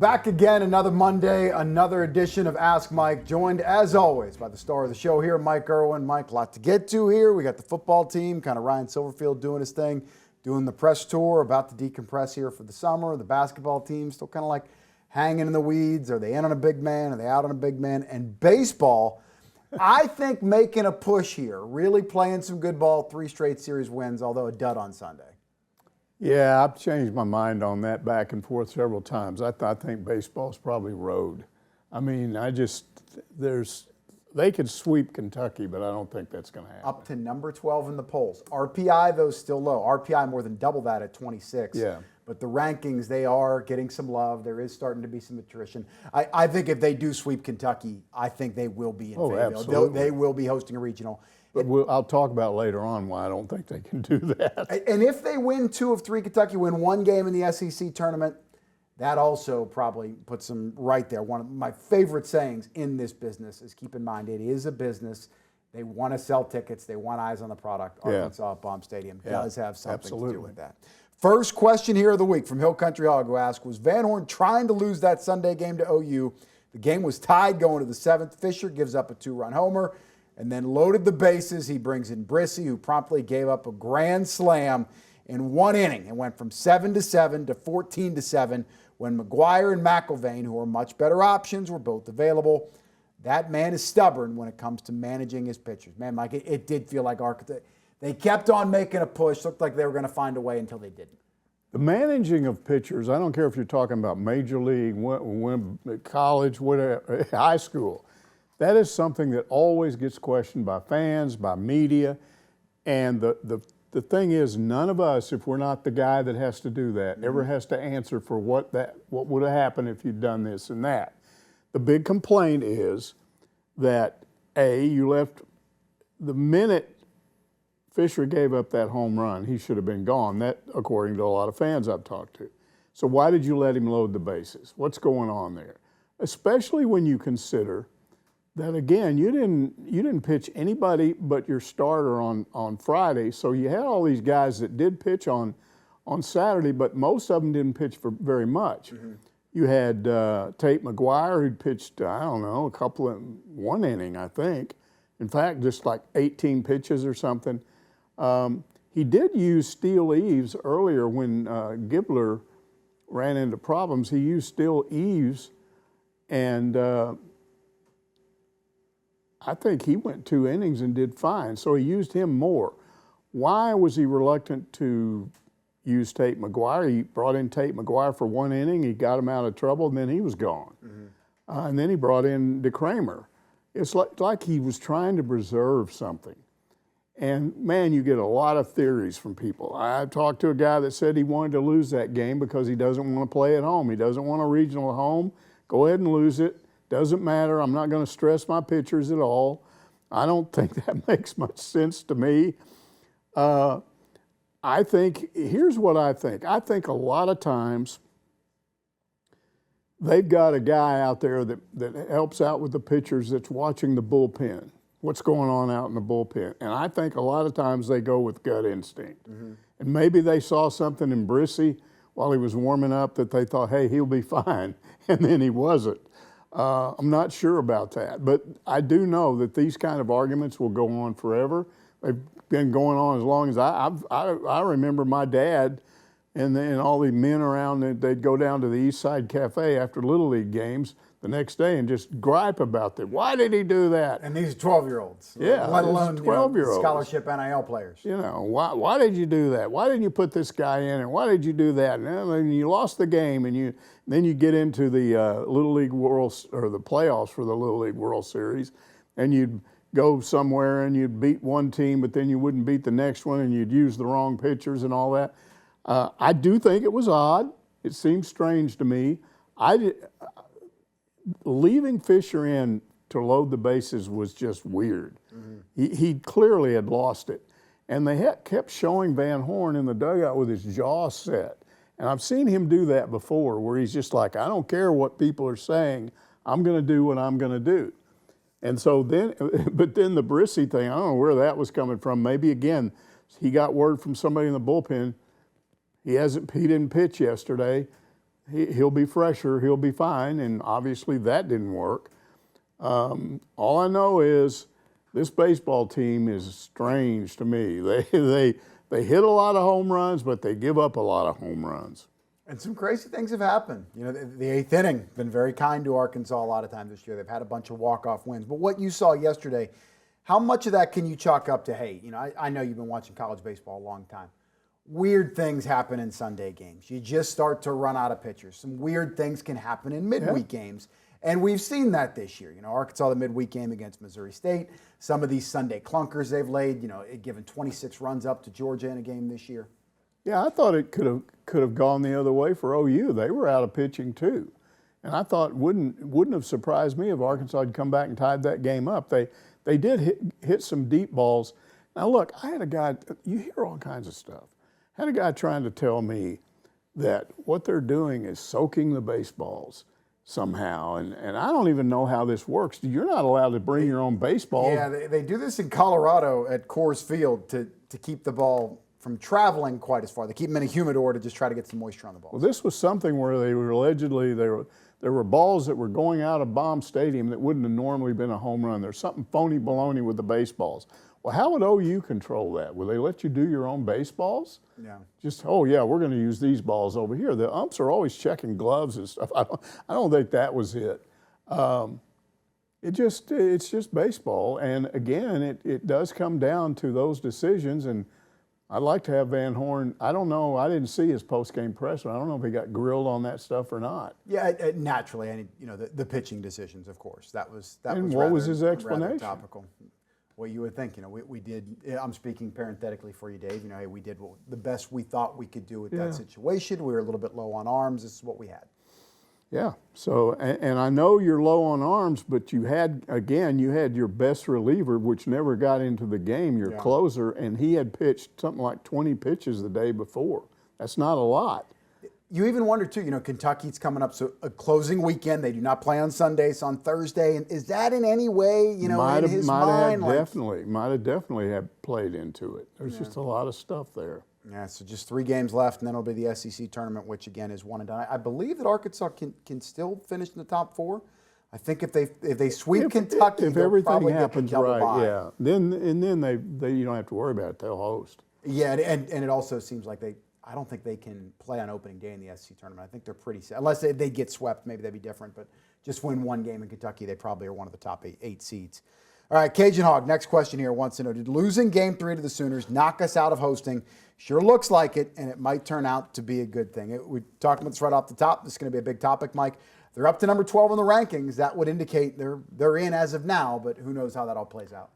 Back again, another Monday, another edition of Ask Mike, joined as always by the star of the show here, Mike Irwin. Mike, a lot to get to here. We got the football team, kind of Ryan Silverfield doing his thing, doing the press tour, about to decompress here for the summer. The basketball team still kind of like hanging in the weeds. Are they in on a big man? Are they out on a big man? And baseball, I think making a push here, really playing some good ball, 3 straight series wins, although a dud on Sunday. Yeah, I've changed my mind on that back and forth several times. I think baseball's probably road. I mean, they could sweep Kentucky, but I don't think that's going to happen. Up to number 12 in the polls. RPI, though, still low. RPI more than double that at 26. Yeah. But the rankings, they are getting some love. There is starting to be some attrition. I think if they do sweep Kentucky, I think they will be in favor. Absolutely. They will be hosting a regional. But I'll talk about later on why I don't think they can do that. And if they win 2 of 3, Kentucky win 1 game in the SEC tournament, that also probably puts them right there. One of my favorite sayings in this business is keep in mind it is a business. They want to sell tickets. They want eyes on the product. Arkansas Bomb Stadium does have something to do with that. First question here of the week from Hill Country Hog, who asked, was Van Horn trying to lose that Sunday game to OU? The game was tied going to the 7th. Fisher gives up a 2-run homer and then loaded the bases. He brings in Brissy, who promptly gave up a grand slam in 1 inning and went from 7-7 to 14-7 when McGuire and McIlvain, who are much better options, were both available. That man is stubborn when it comes to managing his pitchers. Man, Mike, it did feel like they kept on making a push. Looked like they were going to find a way until they didn't. The managing of pitchers, I don't care if you're talking about major league, college, whatever, high school, that is something that always gets questioned by fans, by media. And the thing is, none of us, if we're not the guy that has to do that, ever has to answer for what would have happened if you'd done this and that. The big complaint is that, you left the minute Fisher gave up that home run, he should have been gone. That, according to a lot of fans I've talked to. So why did you let him load the bases? What's going on there? Especially when you consider that, again, you didn't pitch anybody but your starter on Friday. So you had all these guys that did pitch on Saturday, but most of them didn't pitch for very much. Mm-hmm. You had Tate McGuire, who'd pitched, I don't know, 1 inning, I think. In fact, just like 18 pitches or something. He did use Steele Eves earlier when Gibbler ran into problems. He used Steele Eves, and I think he went 2 innings and did fine. So he used him more. Why was he reluctant to use Tate McGuire? He brought in Tate McGuire for 1 inning. He got him out of trouble, and then he was gone. Mm-hmm. And then he brought in DeCramer. It's like he was trying to preserve something. And, man, you get a lot of theories from people. I talked to a guy that said he wanted to lose that game because he doesn't want to play at home. He doesn't want a regional at home. Go ahead and lose it. Doesn't matter. I'm not going to stress my pitchers at all. I don't think that makes much sense to me. I think, here's what I think. I think a lot of times they've got a guy out there that helps out with the pitchers that's watching the bullpen. What's going on out in the bullpen. And I think a lot of times they go with gut instinct. Mm-hmm. And maybe they saw something in Brissy while he was warming up that they thought, hey, he'll be fine. And then he wasn't. I'm not sure about that. But I do know that these kind of arguments will go on forever. They've been going on as long as I remember my dad and all the men around, they'd go down to the East Side Cafe after Little League games the next day and just gripe about that. Why did he do that? And these are 12-year-olds. Yeah, let alone 12-year-olds. Scholarship NIL players. Why did you do that? Why didn't you put this guy in? And why did you do that? And you lost the game, and then you get into the Little League World or the playoffs for the Little League World Series, and you'd go somewhere and you'd beat one team, but then you wouldn't beat the next one, and you'd use the wrong pitchers and all that. I do think it was odd. It seemed strange to me. Leaving Fisher in to load the bases was just weird. Mm-hmm. He clearly had lost it. And they kept showing Van Horn in the dugout with his jaw set. And I've seen him do that before, where he's just like, I don't care what people are saying. I'm going to do what I'm going to do. And so then, but then the Brissy thing, I don't know where that was coming from. Maybe, again, he got word from somebody in the bullpen. He didn't pitch yesterday. he'll be fresher, he'll be fine, and obviously that didn't work. All I know is this baseball team is strange to me. They hit a lot of home runs, but they give up a lot of home runs. And some crazy things have happened. You know, the eighth inning been very kind to Arkansas a lot of times this year. They've had a bunch of walk-off wins. But what you saw yesterday, how much of that can you chalk up to, hey, you know, I know you've been watching college baseball a long time. Weird things happen in Sunday games. You just start to run out of pitchers. Some weird things can happen in midweek games. And we've seen that this year. You know, Arkansas, the midweek game against Missouri State. Some of these Sunday clunkers they've laid, you know, given 26 runs up to Georgia in a game this year. Yeah, I thought it could have gone the other way for OU. They were out of pitching too, and I thought wouldn't have surprised me if Arkansas had come back and tied that game up. They did hit some deep balls. Now look, I had a guy. You hear all kinds of stuff. I had a guy trying to tell me that what they're doing is soaking the baseballs somehow, and I don't even know how this works. You're not allowed to bring your own baseball. Yeah, they do this in Colorado at Coors Field to keep the ball from traveling quite as far. They keep them in a humidor to just try to get some moisture on the ball. Well, this was something where they were allegedly, there were balls that were going out of Baum Stadium that wouldn't have normally been a home run. There's something phony baloney with the baseballs. Well, how would OU control that? Will they let you do your own baseballs? Yeah. Just, oh yeah, we're going to use these balls over here. The umps are always checking gloves and stuff. I don't think that was it. It's just baseball. And again, it does come down to those decisions. And I'd like to have Van Horn. I don't know. I didn't see his post-game presser. I don't know if he got grilled on that stuff or not. Yeah, naturally, and you know the pitching decisions, of course. That was. And what was his explanation? Rather topical. Well, you would think, you know, we did. I'm speaking parenthetically for you, Dave. You know, hey, we did the best we thought we could do with that situation. We were a little bit low on arms. This is what we had. Yeah. So, and I know you're low on arms, but you had your best reliever, which never got into the game, your closer, and he had pitched something like 20 pitches the day before. That's not a lot. You even wonder, too, you know, Kentucky's coming up, so a closing weekend. They do not play on Sundays, on Thursday. And is that in any way, you know, in his mind? Might have definitely have played into it. There's just a lot of stuff there. Yeah, so just 3 games left, and then it'll be the SEC tournament, which, again, is one and done. I believe that Arkansas can still finish in the top 4. I think if they sweep Kentucky, if they'll everything probably happens get the right, bye. yeah. Then they you don't have to worry about it. They'll host. Yeah, and it also seems like I don't think they can play on opening day in the SEC tournament. I think they're pretty set. Unless they get swept, maybe that'd be different. But just win one game in Kentucky, they probably are one of the top 8 seeds. All right, Cajun Hog, next question here wants to know, did losing Game 3 to the Sooners knock us out of hosting? Sure looks like it, and it might turn out to be a good thing. We talked about this right off the top. This is going to be a big topic, Mike. They're up to number 12 in the rankings. That would indicate they're in as of now, but who knows how that all plays out.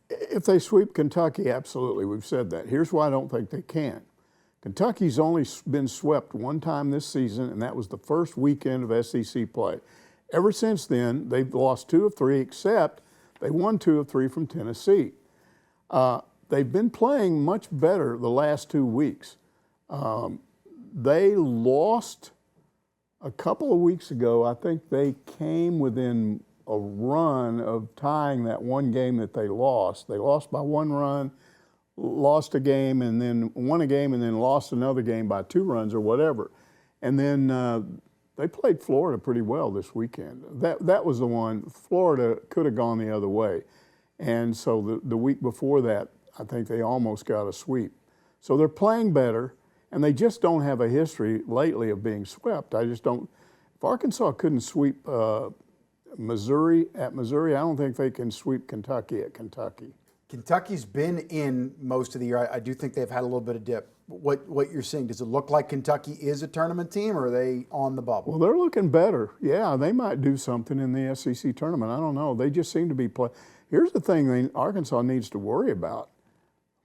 If they sweep Kentucky, absolutely. We've said that. Here's why I don't think they can. Kentucky's only been swept one time this season, and that was the first weekend of SEC play. Ever since then, they've lost 2 of 3, except they won 2 of 3 from Tennessee. They've been playing much better the last 2 weeks. They lost a couple of weeks ago. I think they came within a run of tying that one game that they lost. They lost by 1 run, lost a game, and then won a game, and then lost another game by 2 runs or whatever. And then they played Florida pretty well this weekend. That was the one. Florida could have gone the other way. And so the week before that, I think they almost got a sweep. So they're playing better, and they just don't have a history lately of being swept. I just don't. If Arkansas couldn't sweep Missouri at Missouri, I don't think they can sweep Kentucky at Kentucky. Kentucky's been in most of the year. I do think they've had a little bit of dip. What you're seeing, does it look like Kentucky is a tournament team, or are they on the bubble? Well, they're looking better. Yeah, they might do something in the SEC tournament. I don't know. They just seem to be playing. Here's the thing Arkansas needs to worry about.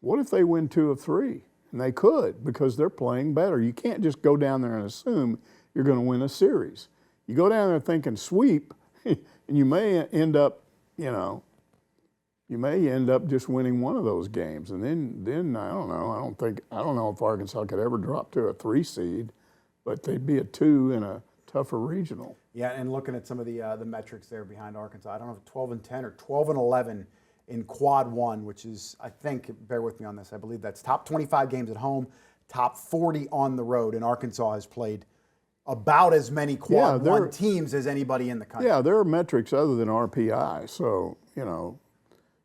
What if they win 2 of 3? And they could, because they're playing better. You can't just go down there and assume you're going to win a series. You go down there thinking sweep, and you may end up, just winning one of those games. And then I don't know. I don't know if Arkansas could ever drop to a 3 seed, but they'd be a 2 in a tougher regional. Yeah, and looking at some of the metrics there behind Arkansas, I don't know if 12-10 or 12-11 in Quad 1, which is, I think, bear with me on this, I believe that's top 25 games at home, top 40 on the road, and Arkansas has played about as many quad one teams as anybody in the country. Yeah, there are metrics other than RPI. So,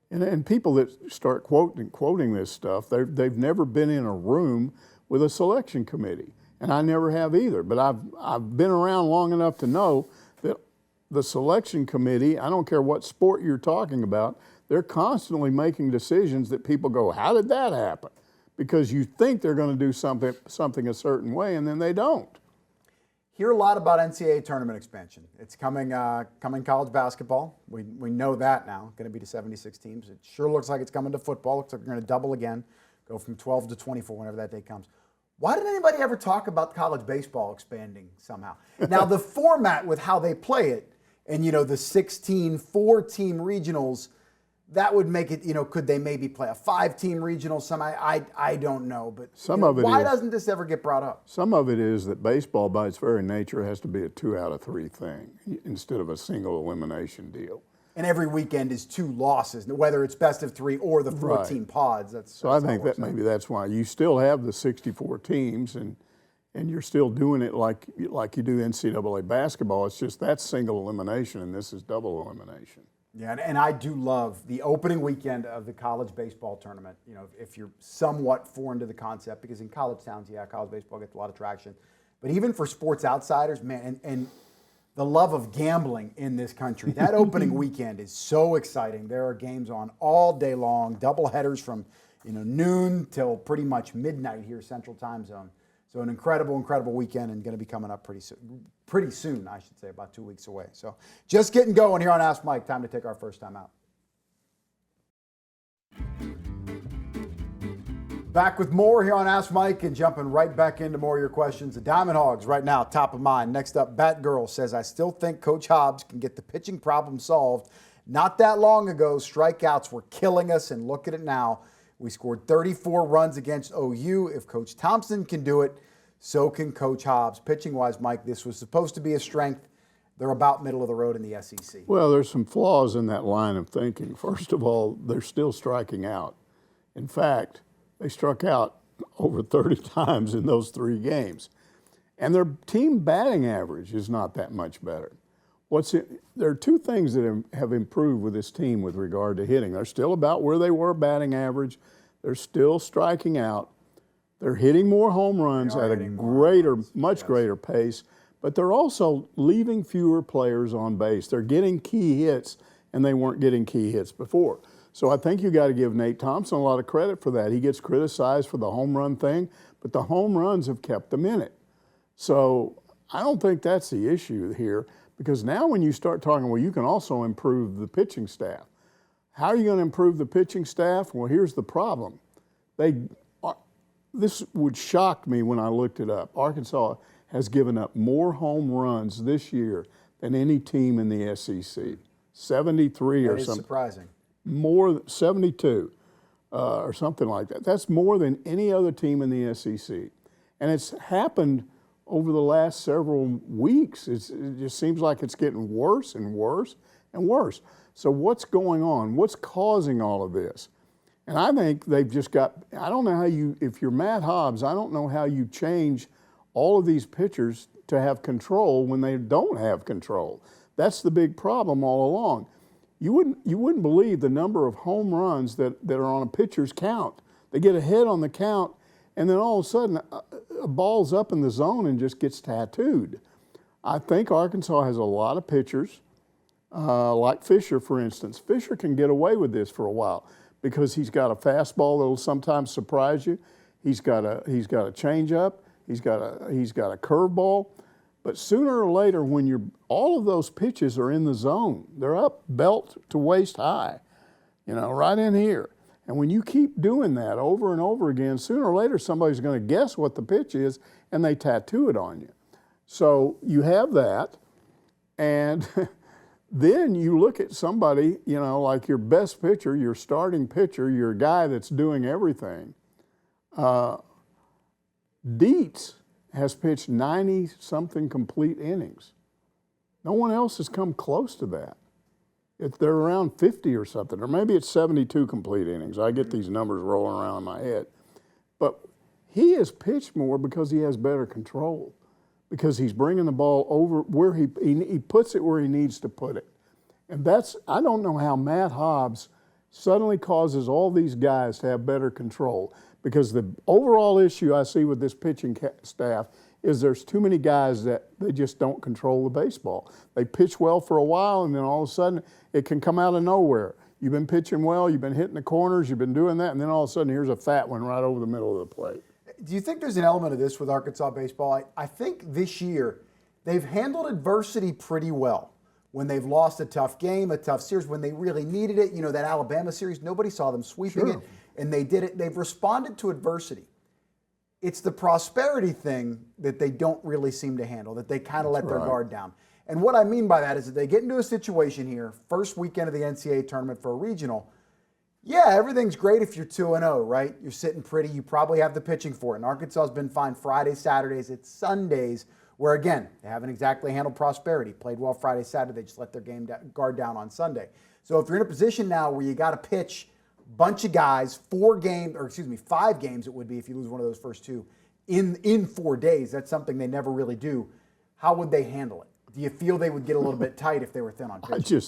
and people that start quoting this stuff, they've never been in a room with a selection committee, and I never have either. But I've been around long enough to know that the selection committee, I don't care what sport you're talking about, they're constantly making decisions that people go, how did that happen? Because you think they're going to do something a certain way, and then they don't. Hear a lot about NCAA tournament expansion. It's coming college basketball. We know that now. Going to be to 76 teams. It sure looks like it's coming to football. Looks like they're going to double again, go from 12 to 24 whenever that day comes. Why did anybody ever talk about college baseball expanding somehow? Now, the format with how they play it and, the 16 4-team regionals, that would make it, could they maybe play a 5-team regional? I don't know. But why doesn't this ever get brought up? Some of it is that baseball, by its very nature, has to be a 2 out of 3 thing instead of a single elimination deal. And every weekend is 2 losses, whether it's best of 3 or the 4-team pods. So I think that maybe that's why you still have the 64 teams, and you're still doing it like you do NCAA basketball. It's just that's single elimination, and this is double elimination. Yeah, and I do love the opening weekend of the college baseball tournament. If you're somewhat foreign to the concept, because in college towns, college baseball gets a lot of traction. But even for sports outsiders, man, and the love of gambling in this country, that opening weekend is so exciting. There are games on all day long, double headers from noon till pretty much midnight here, Central Time Zone. So an incredible, incredible weekend, and going to be coming up pretty soon, I should say, about 2 weeks away. So just getting going here on Ask Mike. Time to take our first time out. Back with more here on Ask Mike, and jumping right back into more of your questions. The Diamond Hogs right now, top of mind. Next up, Batgirl says, I still think Coach Hobbs can get the pitching problem solved. Not that long ago, strikeouts were killing us, and look at it now. We scored 34 runs against OU. If Coach Thompson can do it, so can Coach Hobbs. Pitching-wise, Mike, this was supposed to be a strength. They're about middle of the road in the SEC. Well, there's some flaws in that line of thinking. First of all, they're still striking out. In fact, they struck out over 30 times in those 3 games. And their team batting average is not that much better. There are 2 things that have improved with this team with regard to hitting. They're still about where they were batting average. They're still striking out. They're hitting more home runs at a much greater pace, but they're also leaving fewer players on base. They're getting key hits, and they weren't getting key hits before. So I think you got to give Nate Thompson a lot of credit for that. He gets criticized for the home run thing, but the home runs have kept them in it. So I don't think that's the issue here. Because now when you start talking, well, you can also improve the pitching staff. How are you going to improve the pitching staff? Well, here's the problem. This would shock me when I looked it up. Arkansas has given up more home runs this year than any team in the SEC. 73 or something. That is surprising. More, 72 or something like that. That's more than any other team in the SEC. And it's happened over the last several weeks. It just seems like it's getting worse and worse and worse. So what's going on? What's causing all of this? And I think they've just got, I don't know how if you're Matt Hobbs, I don't know how you change all of these pitchers to have control when they don't have control. That's the big problem all along. You wouldn't believe the number of home runs that are on a pitcher's count. They get ahead on the count, and then all of a sudden, a ball's up in the zone and just gets tattooed. I think Arkansas has a lot of pitchers, like Fisher, for instance. Fisher can get away with this for a while because he's got a fastball that'll sometimes surprise you. He's got a changeup. He's got a curveball. But sooner or later, when all of those pitches are in the zone, they're up belt to waist high, right in here. And when you keep doing that over and over again, sooner or later somebody's going to guess what the pitch is, and they tattoo it on you. So you have that, and then you look at somebody, like your best pitcher, your starting pitcher, your guy that's doing everything. Dietz has pitched 90-something complete innings. No one else has come close to that. They're around 50 or something, or maybe it's 72 complete innings. I get these numbers rolling around in my head. But he has pitched more because he has better control, because he's bringing the ball over where he puts it where he needs to put it. And I don't know how Matt Hobbs suddenly causes all these guys to have better control, because the overall issue I see with this pitching staff is there's too many guys that they just don't control the baseball. They pitch well for a while, and then all of a sudden it can come out of nowhere. You've been pitching well, you've been hitting the corners, you've been doing that, and then all of a sudden here's a fat one right over the middle of the plate. Do you think there's an element of this with Arkansas baseball? I think this year they've handled adversity pretty well. When they've lost a tough game, a tough series, when they really needed it, that Alabama series, nobody saw them sweeping it, and they did it. They've responded to adversity. It's the prosperity thing that they don't really seem to handle, that they kind of let their guard down. And what I mean by that is that they get into a situation here, first weekend of the NCAA tournament for a regional. Yeah, everything's great if you're 2-0, right? You're sitting pretty. You probably have the pitching for it. And Arkansas has been fine Fridays, Saturdays. It's Sundays where, again, they haven't exactly handled prosperity. Played well Friday, Saturday. They just let their guard down on Sunday. So if you're in a position now where you got to pitch a bunch of guys, 5 games it would be if you lose one of those first two in 4 days. That's something they never really do. How would they handle it? Do you feel they would get a little bit tight if they were thin on pitching?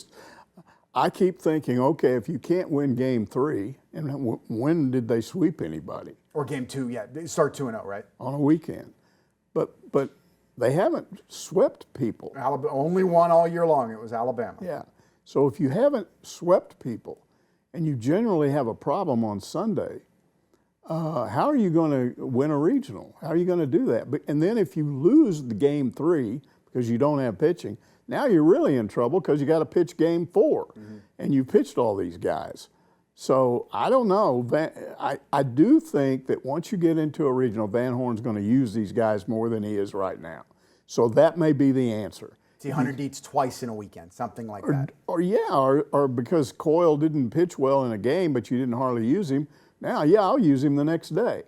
I keep thinking, okay, if you can't win game 3, and when did they sweep anybody? Or game 2, yeah. They start 2-0, right? On a weekend. But they haven't swept people. Only one all year long. It was Alabama. Yeah. So if you haven't swept people and you generally have a problem on Sunday, how are you going to win a regional? How are you going to do that? And then if you lose the game 3 because you don't have pitching, now you're really in trouble because you got to pitch game 4, and you pitched all these guys. So I don't know. I do think that once you get into a regional, Van Horn's going to use these guys more than he is right now. So that may be the answer. See 100 deets twice in a weekend, something like that. Or because Coyle didn't pitch well in a game, but you didn't hardly use him. Now, I'll use him the next day.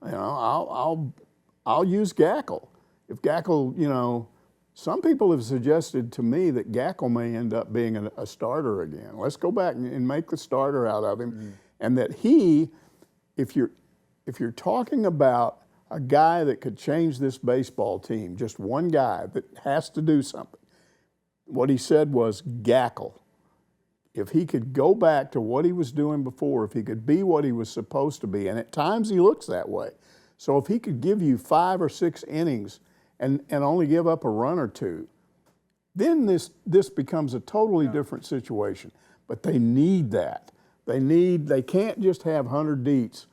I'll use Gackle. If Gackle, some people have suggested to me that Gackle may end up being a starter again. Let's go back and make the starter out of him. And that if you're talking about a guy that could change this baseball team, just one guy that has to do something, what he said was Gackle. If he could go back to what he was doing before, if he could be what he was supposed to be, and at times he looks that way. So if he could give you 5 or 6 innings and only give up a run or 2, then this becomes a totally different situation. But they need that. They can't just have 100 deets,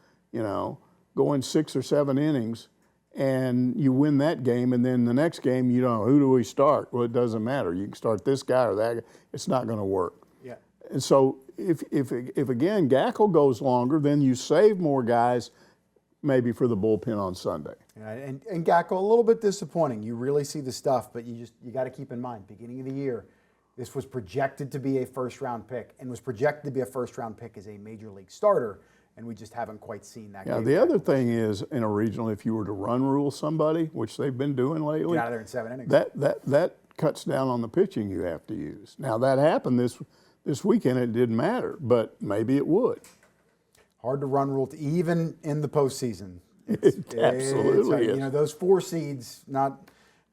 going 6 or 7 innings, and you win that game, and then the next game, who do we start? Well, it doesn't matter. You can start this guy or that guy. It's not going to work. Yeah. And so if again Gackle goes longer, then you save more guys maybe for the bullpen on Sunday. Yeah, and Gackle, a little bit disappointing. You really see the stuff, but you got to keep in mind, beginning of the year, this was projected to be a first-round pick and was projected to be a first-round pick as a major league starter, and we just haven't quite seen that. Yeah, the other thing is, in a regional, if you were to run rule somebody, which they've been doing lately, get out of there in 7 innings. That cuts down on the pitching you have to use. Now, that happened this weekend. It didn't matter, but maybe it would. Hard to run rule even in the postseason. It absolutely is. Those 4 seeds, not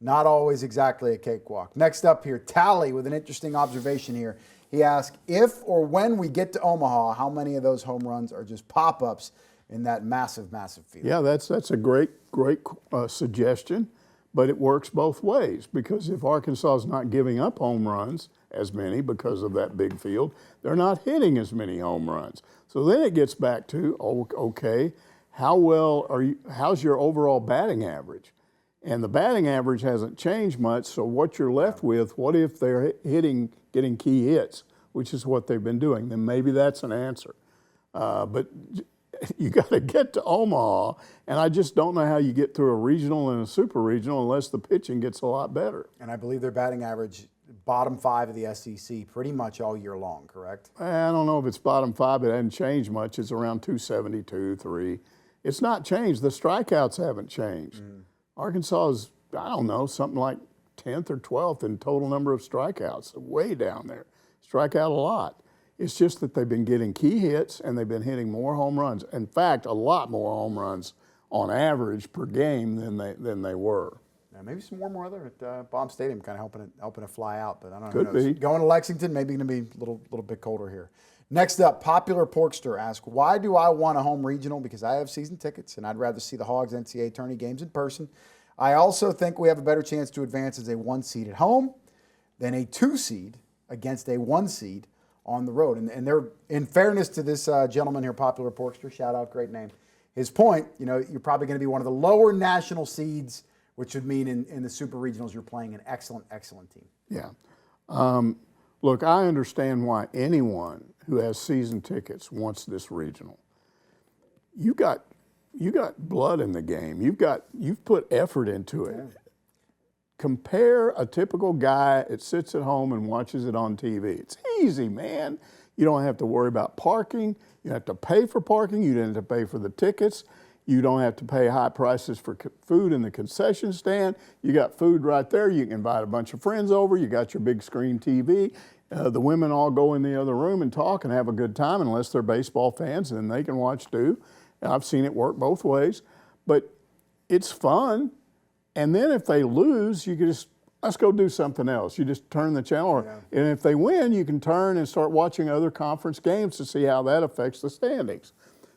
always exactly a cakewalk. Next up here, Tally with an interesting observation here. He asked, if or when we get to Omaha, how many of those home runs are just pop-ups in that massive, massive field? Yeah, that's a great suggestion, but it works both ways, because if Arkansas is not giving up home runs as many because of that big field, they're not hitting as many home runs. So then it gets back to, okay, how's your overall batting average? And the batting average hasn't changed much, so what you're left with, what if they're getting key hits, which is what they've been doing? Then maybe that's an answer. But you got to get to Omaha, and I just don't know how you get through a regional and a super regional unless the pitching gets a lot better. And I believe their batting average, bottom 5 of the SEC pretty much all year long, correct? I don't know if it's bottom 5. It hasn't changed much. It's around 272, 3. It's not changed. The strikeouts haven't changed. Arkansas is, I don't know, something like 10th or 12th in total number of strikeouts, way down there. Strike out a lot. It's just that they've been getting key hits and they've been hitting more home runs. In fact, a lot more home runs on average per game than they were. Yeah, maybe some warm weather at Baum Stadium kind of helping it fly out, but I don't know. Could Who knows? be. Going to Lexington, maybe going to be a little bit colder here. Next up, Popular Porkster asks, why do I want a home regional? Because I have season tickets, and I'd rather see the Hogs NCAA tourney games in person. I also think we have a better chance to advance as a 1 seed at home than a 2 seed against a 1 seed on the road. And they're, in fairness to this gentleman here, Popular Porkster, shout out, great name. His point, you're probably going to be one of the lower national seeds, which would mean in the super regionals you're playing an excellent team. Yeah. Look, I understand why anyone who has season tickets wants this regional. You got blood in the game. You've put effort into it. Yeah. Compare a typical guy that sits at home and watches it on TV. It's easy, man. You don't have to worry about parking. You don't have to pay for parking. You don't have to pay for the tickets. You don't have to pay high prices for food in the concession stand. You got food right there. You can invite a bunch of friends over. You got your big screen TV. The women all go in the other room and talk and have a good time, unless they're baseball fans, and they can watch too. And I've seen it work both ways. But it's fun. And then if they lose, you can just, let's go do something else. You just turn the channel. Yeah. And if they win, you can turn and start watching other conference games to see how that affects the standings.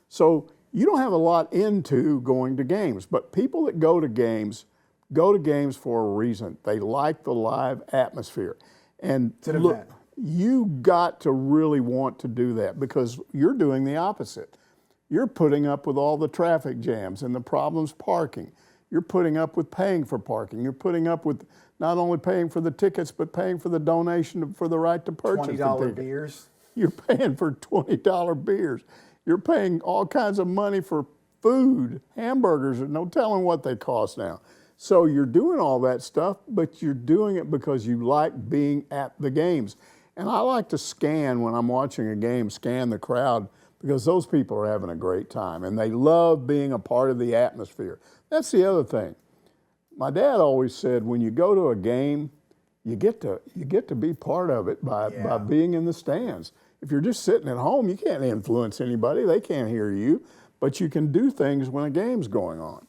So you don't have a lot into going to games, but people that go to games for a reason. They like the live atmosphere. And look, you got to really want to do that, because you're doing the opposite. You're putting up with all the traffic jams and the problems parking. You're putting up with paying for parking. You're putting up with not only paying for the tickets, but paying for the donation for the right to purchase $20 beers. You're paying for $20 beers. You're paying all kinds of money for food, hamburgers, and no telling what they cost now. So you're doing all that stuff, but you're doing it because you like being at the games. And I like to scan, when I'm watching a game, scan the crowd, because those people are having a great time, and they love being a part of the atmosphere. That's the other thing. My dad always said, when you go to a game, you get to be part of it by being in the stands. If you're just sitting at home, you can't influence anybody. They can't hear you, but you can do things when a game's going on.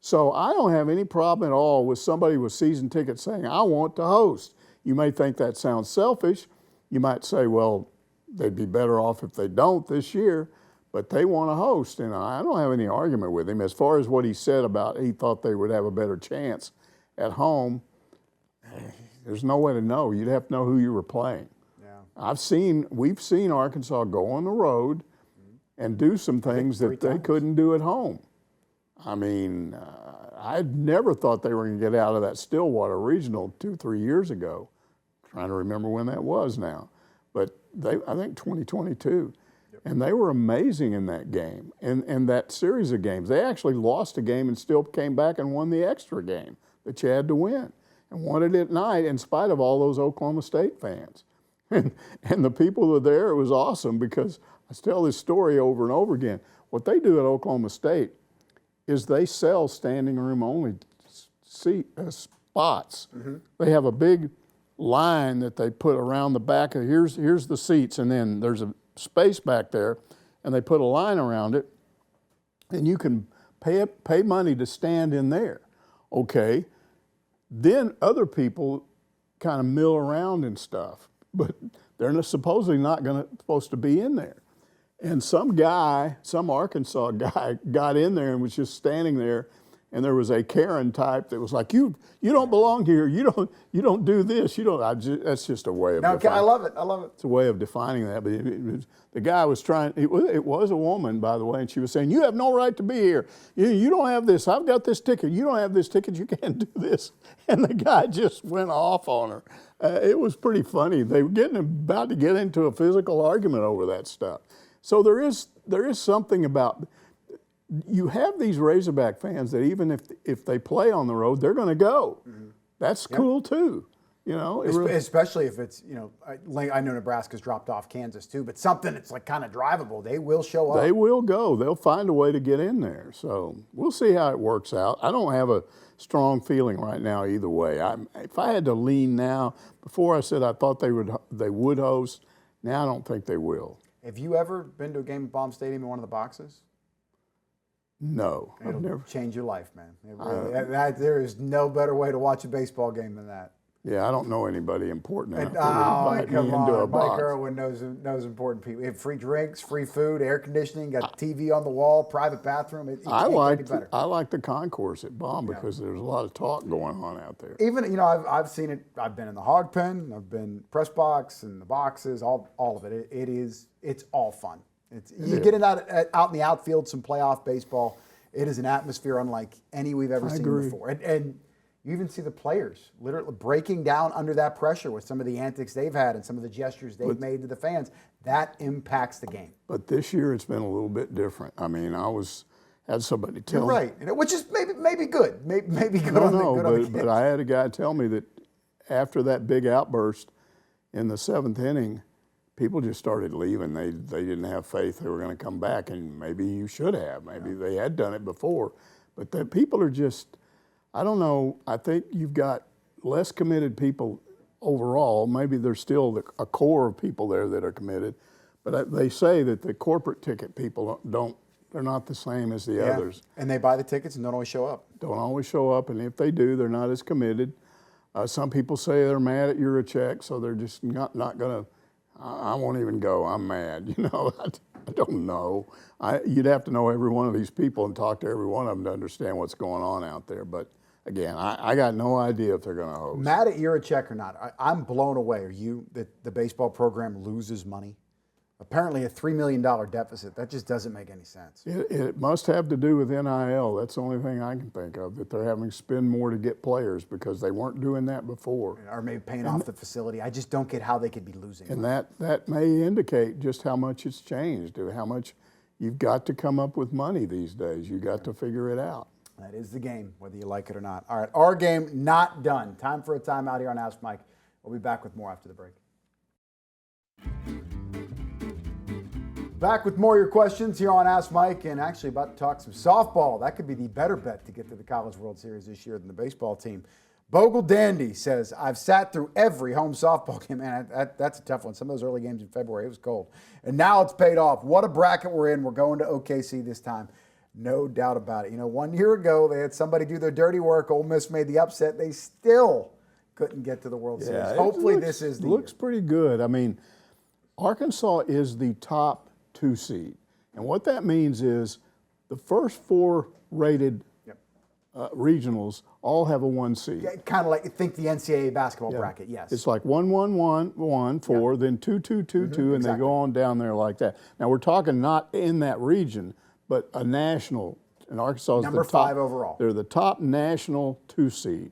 So I don't have any problem at all with somebody with season tickets saying, I want to host. You may think that sounds selfish. You might say, well, they'd be better off if they don't this year, but they want to host. And I don't have any argument with him. As far as what he said about he thought they would have a better chance at home, there's no way to know. You'd have to know who you were playing. We've seen Arkansas go on the road and do some things that they couldn't do at home. I mean, I never thought they were going to get out of that Stillwater Regional 2-3 years ago. Trying to remember when that was now. But I think 2022. Yep. And they were amazing in that game, and that series of games. They actually lost a game and still came back and won the extra game that you had to win, and won it at night in spite of all those Oklahoma State fans. And the people who were there, it was awesome, because I tell this story over and over again. What they do at Oklahoma State is they sell standing room only spots. Mm-hmm. They have a big line that they put around the back of, here's the seats, and then there's a space back there, and they put a line around it, and you can pay money to stand in there. Okay, then other people kind of mill around and stuff, but they're supposedly not supposed to be in there. And some Arkansas guy got in there and was just standing there, and there was a Karen type that was like, you don't belong here. You don't do this. That's just a way of defining. I love it. It's a way of defining that. But the guy was trying. It was a woman, by the way, and she was saying, you have no right to be here. You don't have this. I've got this ticket. You don't have this ticket. You can't do this. And the guy just went off on her. It was pretty funny. They were about to get into a physical argument over that stuff. So there is something about. You have these Razorback fans that even if they play on the road, they're going to go. Mm-hmm. That's cool too, especially if it's I know Nebraska's dropped off Kansas too, but something that's like kind of drivable, they will show up. They will go. They'll find a way to get in there. So we'll see how it works out. I don't have a strong feeling right now either way. If I had to lean now, before I said I thought they would host. Now I don't think they will. Have you ever been to a game at Baum Stadium in one of the boxes? No, I've It'll never. change your life, man. It really, there is no better way to watch a baseball game than that. Yeah, I don't know anybody important enough to Oh, invite me come into on. a Mike box. Irwin knows important people. You have free drinks, free food, air conditioning, got TV on the wall, private bathroom. It I can't like get any better. I like the concourse at Baum because there's a lot of talk going on out there. Even, I've seen it. I've been in the hog pen. I've been press box and the boxes. All of it. It's all fun. You get it out in the outfield, some playoff baseball. It is an atmosphere unlike any we've ever seen before. And you even see the players literally breaking down under that pressure with some of the antics they've had and some of the gestures they've made to the fans. That impacts the game. But this year it's been a little bit different. I mean, had somebody tell You're me. right, which is maybe good. Maybe good on the kids. But I had a guy tell me that after that big outburst in the 7th inning, people just started leaving. They didn't have faith they were going to come back, and maybe you should have. Maybe they had done it before. But the people are just, I don't know, I think you've got less committed people overall. Maybe there's still a core of people there that are committed. But they say that the corporate ticket people they're not the same as the others. And they buy the tickets and don't always show up. Don't always show up, and if they do, they're not as committed. Some people say they're mad at your check, so they're just not going to, I won't even go, I'm mad. I don't know. You'd have to know every one of these people and talk to every one of them to understand what's going on out there. But again, I got no idea if they're going to host. Mad at check or not, I'm blown away. Are you that the baseball program loses money? Apparently a $3 million deficit. That just doesn't make any sense. It must have to do with NIL. That's the only thing I can think of, that they're having to spend more to get players because they weren't doing that before. Or maybe paying off the facility. I just don't get how they could be losing. And that may indicate just how much it's changed, or how much you've got to come up with money these days. You got to figure it out. That is the game, whether you like it or not. All right, our game not done. Time for a timeout here on Ask Mike. We'll be back with more after the break. Back with more of your questions here on Ask Mike, and actually about to talk some softball. That could be the better bet to get to the College World Series this year than the baseball team. Bogle Dandy says, I've sat through every home softball game. Man, that's a tough one. Some of those early games in February, it was cold. And now it's paid off. What a bracket we're in. We're going to OKC this time. No doubt about it. 1 year ago, they had somebody do their dirty work. Ole Miss made the upset. They still couldn't get to the World Series. Hopefully this is the looks year. Pretty good. I mean, Arkansas is the top 2 seed. And what that means is the first 4 rated regionals all have a 1 seed. Yeah, kind of like think the NCAA basketball bracket, yes. It's like 1, 1, 1, 1, 4, then 2, 2, 2, 2, and they go on down there like that. Now we're talking not in that region, but a national. And Arkansas is number the top, 5 overall. They're the top national 2 seed.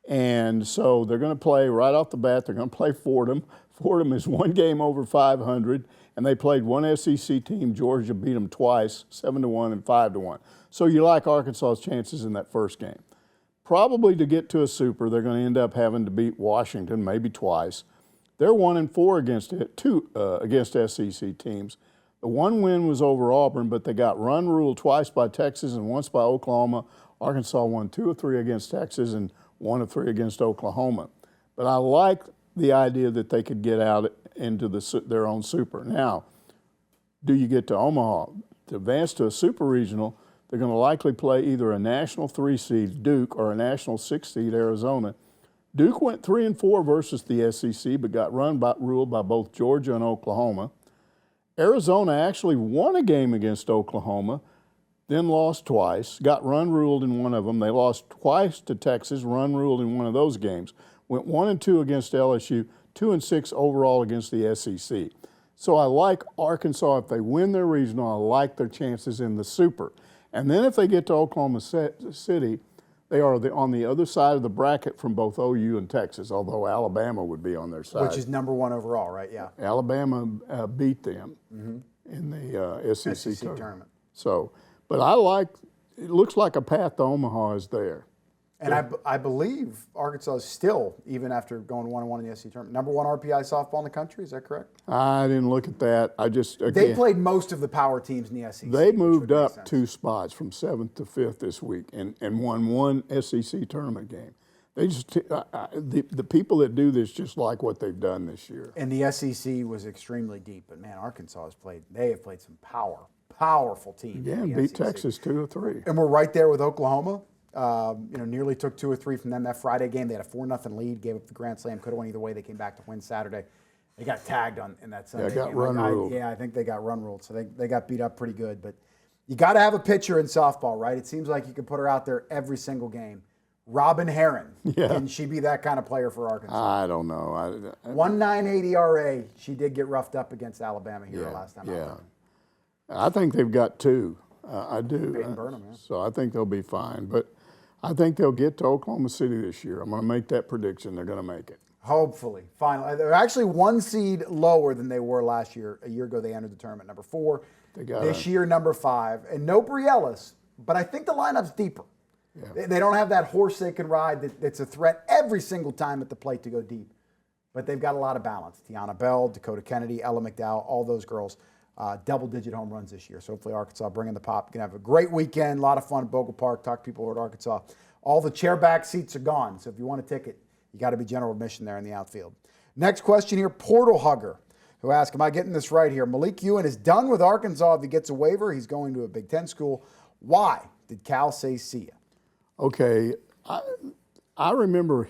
And so they're going to play right off the bat. They're going to play Fordham. Fordham is 1 game over 500, and they played one SEC team. Georgia beat them twice, 7-1 and 5-1. So you like Arkansas's chances in that first game. Probably to get to a super, they're going to end up having to beat Washington, maybe twice. They're 1-4 against SEC teams. The 1 win was over Auburn, but they got run ruled twice by Texas and once by Oklahoma. Arkansas won 2 of 3 against Texas and 1 of 3 against Oklahoma. But I like the idea that they could get out into their own super. Now, do you get to Omaha? To advance to a super regional, they're going to likely play either a national 3 seed, Duke, or a national 6 seed, Arizona. Duke went 3-4 versus the SEC, but got ruled by both Georgia and Oklahoma. Arizona actually won a game against Oklahoma, then lost twice, got run ruled in one of them. They lost twice to Texas, run ruled in one of those games. Went 1-2 against LSU, 2-6 overall against the SEC. So I like Arkansas. If they win their regional, I like their chances in the super. And then if they get to Oklahoma City, they are on the other side of the bracket from both OU and Texas, although Alabama would be on their side. Which is number 1 overall, right? Yeah. Alabama beat them in the SEC tournament. So, but it looks like a path to Omaha is there. And I believe Arkansas is still, even after going 1-1 in the SEC tournament, number 1 RPI softball in the country. Is that correct? I didn't look at that. They played most of the power teams in the SEC. They moved up 2 spots from 7th to 5th this week and won 1 SEC tournament game. They just the people that do this just like what they've done this year. And the SEC was extremely deep, but man, Arkansas they have played some powerful team. Yeah, in the beat SEC. Texas 2-3. And we're right there with Oklahoma. Nearly took 2 or 3 from them that Friday game. They had a 4-0 lead, gave up the grand slam. Could have went either way. They came back to win Saturday. They got tagged in that Sunday got game. run ruled. I think they got run ruled. So they got beat up pretty good. But you got to have a pitcher in softball, right? It seems like you can put her out there every single game. Robin Herron. Yeah. Can she be that kind of player for Arkansas? I don't know. 1.98 ERA. She did get roughed up against Alabama here last time. Yeah. I think they've got 2. I do. Peyton Burnham, yeah. So I think they'll be fine. But I think they'll get to Oklahoma City this year. I'm going to make that prediction. They're going to make it. Hopefully. Finally. They're actually 1 seed lower than they were last year. A year ago, they entered the tournament number 4. This year, number 5. And no Brielis, but I think the lineup's deeper. Yeah. They don't have that horse they can ride that's a threat every single time at the plate to go deep. But they've got a lot of balance. Tiana Bell, Dakota Kennedy, Ella McDowell, all those girls, double-digit home runs this year. So hopefully Arkansas bringing the pop. Going to have a great weekend, a lot of fun at Bogle Park. Talk to people at Arkansas. All the chairback seats are gone. So if you want a ticket, you got to be general admission there in the outfield. Next question here, Portal Hugger, who asked, am I getting this right here? Meleek Ewan is done with Arkansas. If he gets a waiver, he's going to a Big Ten school. Why did Cal say see ya? Okay, I remember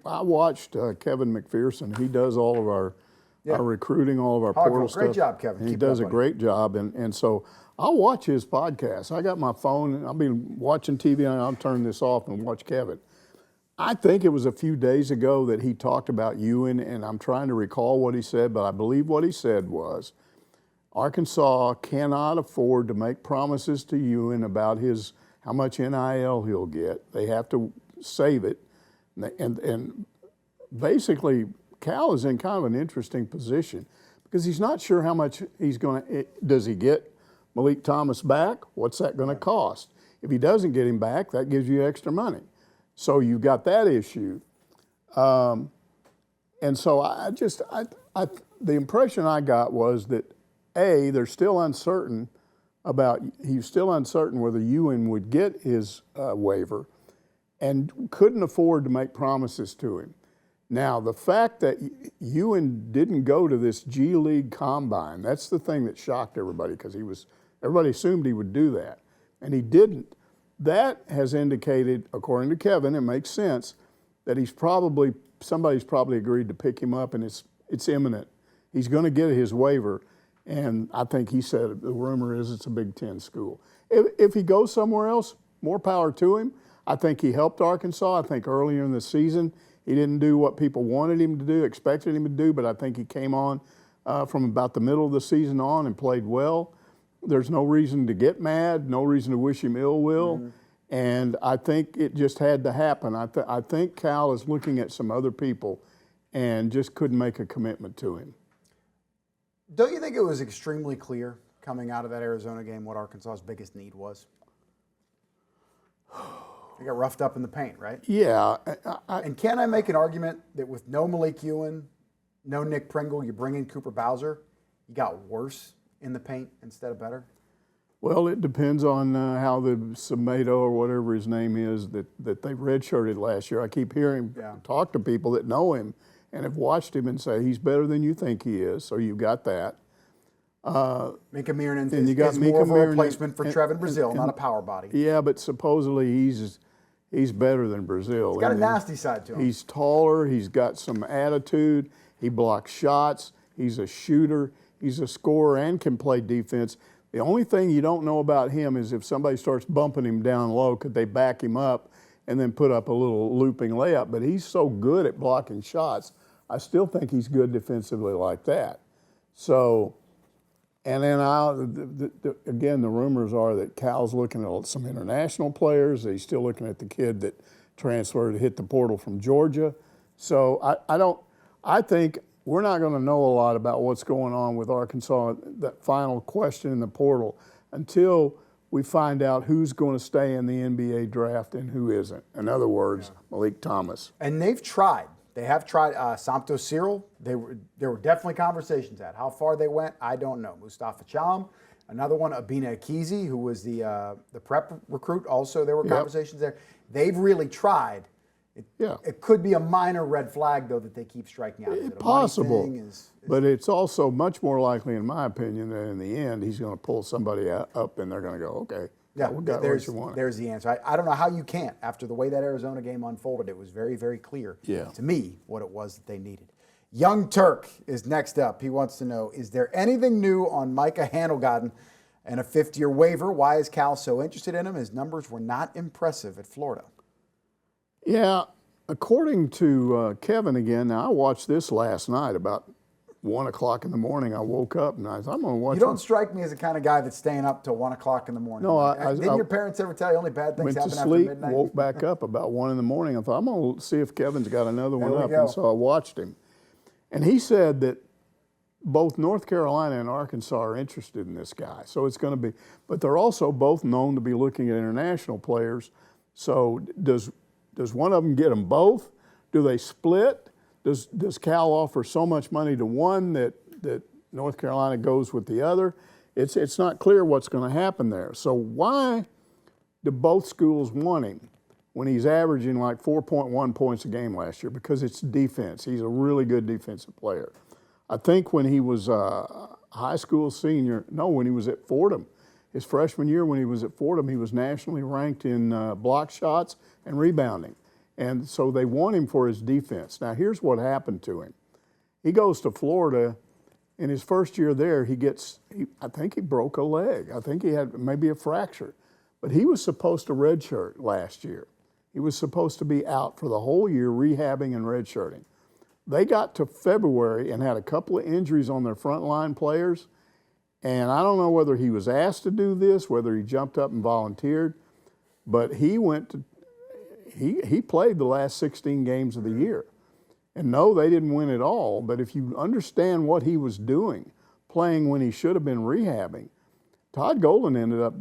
I watched Kevin McPherson. He does all of our recruiting, all of our portal stuff. Great job, Kevin. He does a great job. And so I'll watch his podcast. I got my phone, and I'll be watching TV, and I'll turn this off and watch Kevin. I think it was a few days ago that he talked about Ewan, and I'm trying to recall what he said, but I believe what he said was Arkansas cannot afford to make promises to Ewan about how much NIL he'll get. They have to save it. And basically, Cal is in kind of an interesting position because he's not sure how much he's going to – does he get Meleek Thomas back? What's that going to cost? If he doesn't get him back, that gives you extra money. So you got that issue. And so the impression I got was that, A, they're still uncertain he's still uncertain whether Ewan would get his waiver and couldn't afford to make promises to him. Now, the fact that Ewan didn't go to this G League Combine, that's the thing that shocked everybody because everybody assumed he would do that, and he didn't. That has indicated, according to Kevin, it makes sense, that somebody's probably agreed to pick him up, and it's imminent. He's going to get his waiver. And I think he said the rumor is it's a Big Ten school. If he goes somewhere else, more power to him. I think he helped Arkansas. I think earlier in the season he didn't do what people wanted him to do, expected him to do, but I think he came on from about the middle of the season on and played well. There's no reason to get mad, no reason to wish him ill will. Mm-hmm. And I think it just had to happen. I think Cal is looking at some other people and just couldn't make a commitment to him. Don't you think it was extremely clear coming out of that Arizona game what Arkansas's biggest need was? They got roughed up in the paint, right? Yeah. And can I make an argument that with no Meleek Ewan, no Nick Pringle, you bring in Cooper Bowser, you got worse in the paint instead of better? Well, it depends on how the Samedo or whatever his name is that they redshirted last year. I keep hearing talk to people that know him and have watched him and say he's better than you think he is. So you've got that. Mika Miernan is more of a replacement for Trevin Brazil, not a power body. Yeah, but supposedly he's better than Brazil. He's got a nasty side to him. He's taller. He's got some attitude. He blocks shots. He's a shooter. He's a scorer and can play defense. The only thing you don't know about him is if somebody starts bumping him down low, could they back him up and then put up a little looping layup? But he's so good at blocking shots, I still think he's good defensively like that. So, and then again, the rumors are that Cal's looking at some international players. He's still looking at the kid that transferred, hit the portal from Georgia. So I think we're not going to know a lot about what's going on with Arkansas, that final question in the portal, until we find out who's going to stay in the NBA draft and who isn't. In other words, Meleek Thomas. And they've tried. They have tried Samto Cyril. There were definitely conversations at. How far they went, I don't know. Mustafa Cham, another one, Abina Akizi, who was the prep recruit. Also, there were conversations there. They've really tried. It could be a minor red flag, though, that they keep striking out. Is it a Possible. money thing? But it's also much more likely, in my opinion, that in the end he's going to pull somebody up and they're going to go, okay, Yeah, we got what you wanted. there's the answer. I don't know how you can't. After the way that Arizona game unfolded, it was very, very clear to me what it was that they needed. Young Turk is next up. He wants to know, is there anything new on Micah Handelgaden and a fifth-year waiver? Why is Cal so interested in him? His numbers were not impressive at Florida. Yeah, according to Kevin again, now I watched this last night about 1 o'clock in the morning. I woke up and I said, I'm going to watch. You don't strike me as the kind of guy that's staying up till 1 o'clock in the morning. No, Didn't your parents ever tell you only bad things happen went to sleep, after midnight? woke back up about 1 in the morning. I thought, I'm going to see if Kevin's got another one up. go. And so I watched him. And he said that both North Carolina and Arkansas are interested in this guy. So it's going to be, but they're also both known to be looking at international players. So does one of them get them both? Do they split? Does Cal offer so much money to one that North Carolina goes with the other? It's not clear what's going to happen there. So why do both schools want him when he's averaging like 4.1 points a game last year? Because it's defense. He's a really good defensive player. I think when he was a high school senior, when he was at Fordham, his freshman year when he was at Fordham, he was nationally ranked in block shots and rebounding. And so they want him for his defense. Now, here's what happened to him. He goes to Florida. In his first year there, I think he broke a leg. I think he had maybe a fracture. But he was supposed to redshirt last year. He was supposed to be out for the whole year rehabbing and redshirting. They got to February and had a couple of injuries on their frontline players. And I don't know whether he was asked to do this, whether he jumped up and volunteered, but he played the last 16 games of the year. And no, they didn't win at all, but if you understand what he was doing, playing when he should have been rehabbing, Todd Golden ended up,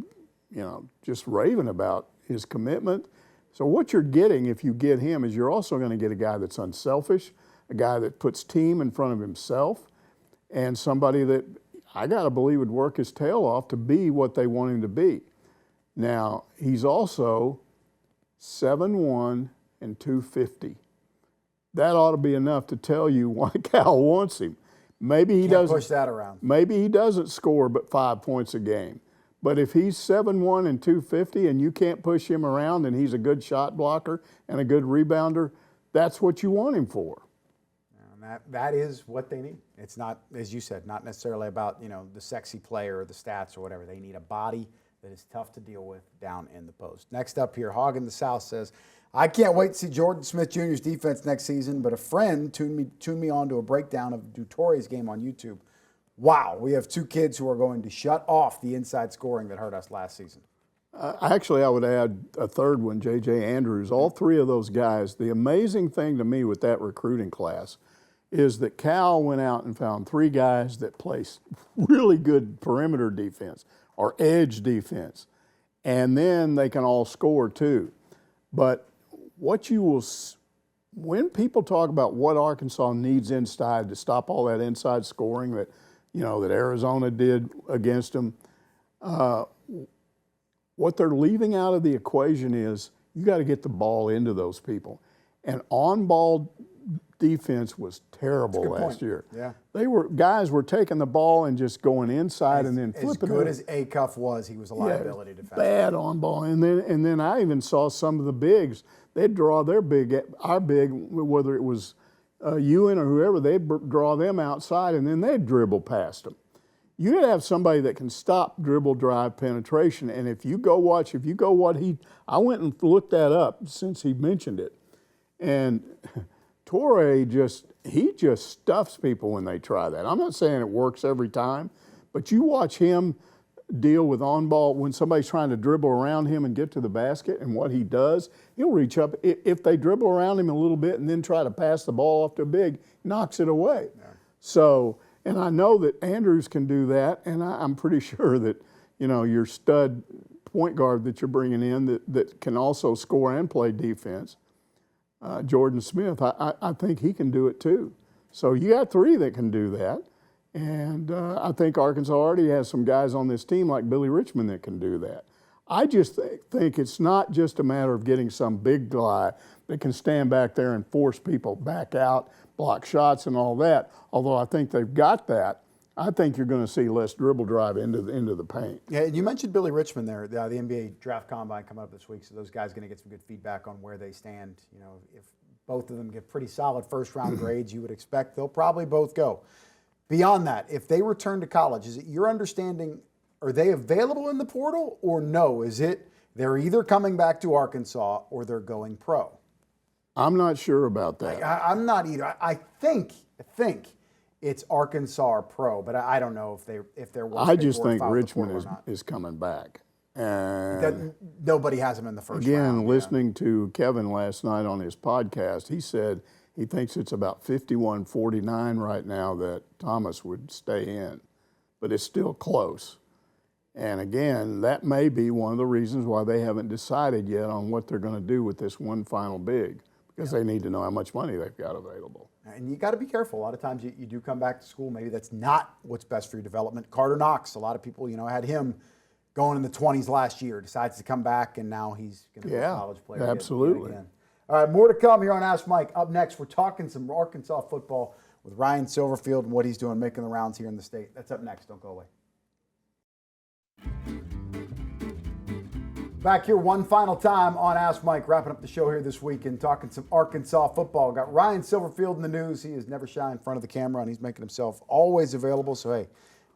just raving about his commitment. So what you're getting if you get him is you're also going to get a guy that's unselfish, a guy that puts team in front of himself, and somebody that I got to believe would work his tail off to be what they want him to be. Now, he's also 7'1" and 250. That ought to be enough to tell you why Cal wants him. Maybe he doesn't push that around. Maybe he doesn't score but 5 points a game. But if he's 7'1" and 250 and you can't push him around and he's a good shot blocker and a good rebounder, that's what you want him for. And that is what they need. It's not, as you said, not necessarily about the sexy player or the stats or whatever. They need a body that is tough to deal with down in the post. Next up here, Hog in the South says, I can't wait to see Jordan Smith Jr.'s defense next season, but a friend tuned me on to a breakdown of Dutori's game on YouTube. Wow, we have two kids who are going to shut off the inside scoring that hurt us last season. Actually, I would add a third one, J.J. Andrews. All three of those guys, the amazing thing to me with that recruiting class is that Cal went out and found three guys that play really good perimeter defense or edge defense, and then they can all score too. But what you will, when people talk about what Arkansas needs inside to stop all that inside scoring that, that Arizona did against them, what they're leaving out of the equation is you got to get the ball into those people. And on-ball defense was terrible last year. Yeah. Guys were taking the ball and just going inside and then flipping it. As good as Acuff was, he was a liability defense. Bad on ball. And then I even saw some of the bigs. They'd draw our big, whether it was Ewan or whoever, they'd draw them outside and then they'd dribble past them. You got to have somebody that can stop dribble, drive, penetration. And if you go what I went and looked that up since he mentioned it. And Torrey just stuffs people when they try that. I'm not saying it works every time, but you watch him deal with on-ball when somebody's trying to dribble around him and get to the basket, and what he does, he'll reach up. If they dribble around him a little bit and then try to pass the ball off to a big, knocks it away. Yeah. So, and I know that Andrews can do that, and I'm pretty sure that, your stud point guard that you're bringing in that can also score and play defense, Jordan Smith, I think he can do it too. So you got three that can do that. And I think Arkansas already has some guys on this team like Billy Richmond that can do that. I just think it's not just a matter of getting some big guy that can stand back there and force people back out, block shots and all that. Although I think they've got that, I think you're going to see less dribble drive into the paint. Yeah, and you mentioned Billy Richmond there, the NBA draft combine coming up this week, so those guys are going to get some good feedback on where they stand. You know, if both of them get pretty solid first-round grades, you would expect they'll probably both go. Beyond that, if they return to college, is it your understanding, are they available in the portal or no? Is it they're either coming back to Arkansas or they're going pro? I'm not sure about that. I'm not either. I think it's Arkansas or pro, but I don't know if they're. I just think Richmond is coming back. And nobody has him in the first round. Again, listening to Kevin last night on his podcast, he said he thinks it's about 51-49 right now that Thomas would stay in, but it's still close. And again, that may be one of the reasons why they haven't decided yet on what they're going to do with this one final big, because they need to know how much money they've got available. And you got to be careful. A lot of times you do come back to school, maybe that's not what's best for your development. Carter Knox, a lot of people, had him going in the 20s last year, decides to come back, and now he's going to be a college player. Absolutely. Again. All right, more to come here on Ask Mike. Up next, we're talking some Arkansas football with Ryan Silverfield and what he's doing, making the rounds here in the state. That's up next. Don't go away. Back here one final time on Ask Mike, wrapping up the show here this week and talking some Arkansas football. Got Ryan Silverfield in the news. He is never shy in front of the camera, and he's making himself always available. So, hey,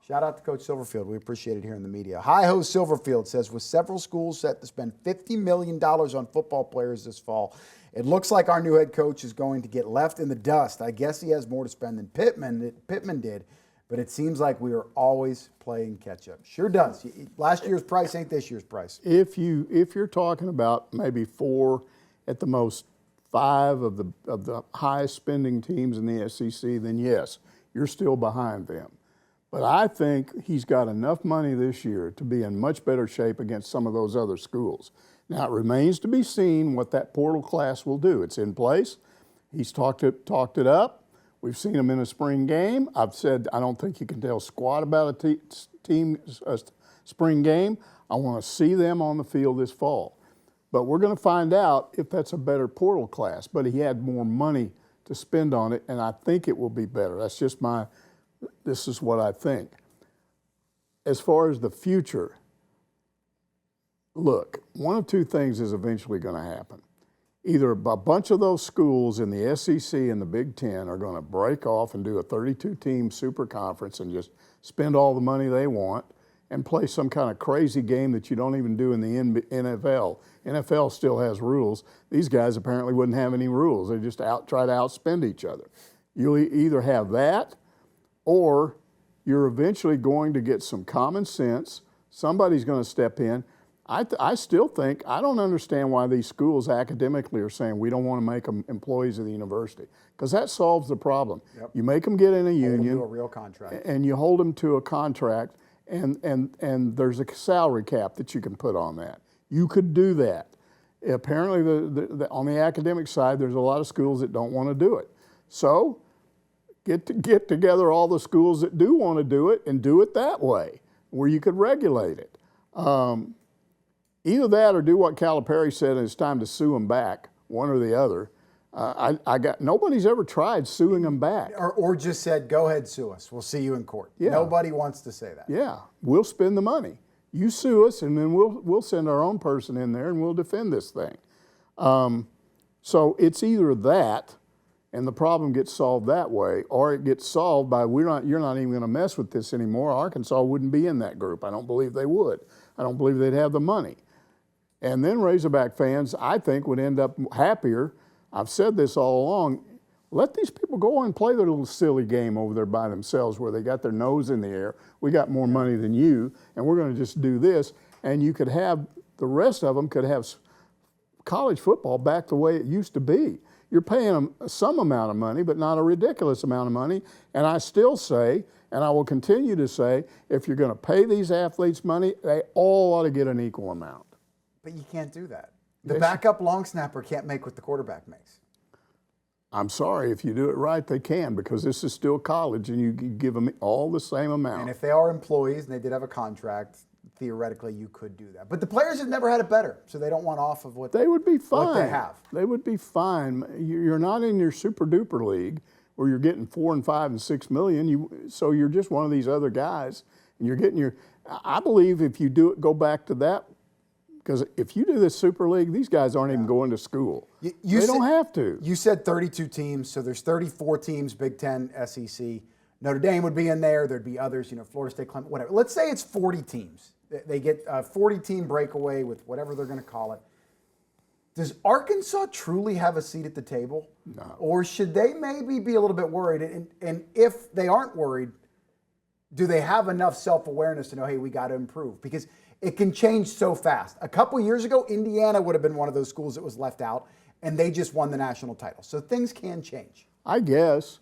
shout out to Coach Silverfield. We appreciate it here in the media. Hi-Ho Silverfield says, with several schools set to spend $50 million on football players this fall, it looks like our new head coach is going to get left in the dust. I guess he has more to spend than Pittman did, but it seems like we are always playing catch-up. Sure does. Last year's price ain't this year's price. If you're talking about maybe 4, at the most 5 of the highest spending teams in the SEC, then yes, you're still behind them. But I think he's got enough money this year to be in much better shape against some of those other schools. Now, it remains to be seen what that portal class will do. It's in place. He's talked it up. We've seen him in a spring game. I've said I don't think you can tell squat about a spring game. I want to see them on the field this fall. But we're going to find out if that's a better portal class. But he had more money to spend on it, and I think it will be better. That's just this is what I think. As far as the future, look, one of two things is eventually going to happen. Either a bunch of those schools in the SEC and the Big Ten are going to break off and do a 32-team super conference and just spend all the money they want and play some kind of crazy game that you don't even do in the NFL. NFL still has rules. These guys apparently wouldn't have any rules. They just try to outspend each other. You'll either have that, or you're eventually going to get some common sense. Somebody's going to step in. I still think, I don't understand why these schools academically are saying we don't want to make them employees of the university, because that solves the problem. Yep. You make them get in a union. Hold them to a real contract. And you hold them to a contract, and there's a salary cap that you can put on that. You could do that. Apparently, on the academic side, there's a lot of schools that don't want to do it. So get together all the schools that do want to do it and do it that way, where you could regulate it. Either that or do what Calipari said, and it's time to sue them back, one or the other. Nobody's ever tried suing them back. Or just said, go ahead, sue us. We'll see you in court. Yeah. Nobody wants to say that. Yeah, we'll spend the money. You sue us, and then we'll send our own person in there, and we'll defend this thing. So it's either that, and the problem gets solved that way, or it gets solved by you're not even going to mess with this anymore. Arkansas wouldn't be in that group. I don't believe they would. I don't believe they'd have the money. And then Razorback fans, I think, would end up happier. I've said this all along. Let these people go and play their little silly game over there by themselves where they got their nose in the air. We got more money than you, and we're going to just do this. And you could have, the rest of them could have college football back the way it used to be. You're paying them some amount of money, but not a ridiculous amount of money. And I still say, and I will continue to say, if you're going to pay these athletes money, they all ought to get an equal amount. But you can't do that. The backup long snapper can't make what the quarterback makes. I'm sorry, if you do it right, they can, because this is still college and you give them all the same amount. And if they are employees and they did have a contract, theoretically you could do that. But the players have never had it better, so they don't want off of what they would be fine. What they have. They would be fine. You're not in your super duper league where you're getting 4 and 5 and 6 million. So you're just one of these other guys, and you're getting your. I believe if you go back to that, because if you do this super league, these guys aren't even going to school. They don't have to. You said 32 teams, so there's 34 teams, Big Ten, SEC. Notre Dame would be in there. There'd be others, Florida State, Clemson, whatever. Let's say it's 40 teams. They get a 40-team breakaway with whatever they're going to call it. Does Arkansas truly have a seat at the table? No. Or should they maybe be a little bit worried? And if they aren't worried, do they have enough self-awareness to know, hey, we got to improve? Because it can change so fast. A couple years ago, Indiana would have been one of those schools that was left out, and they just won the national title. So things can change. I guess.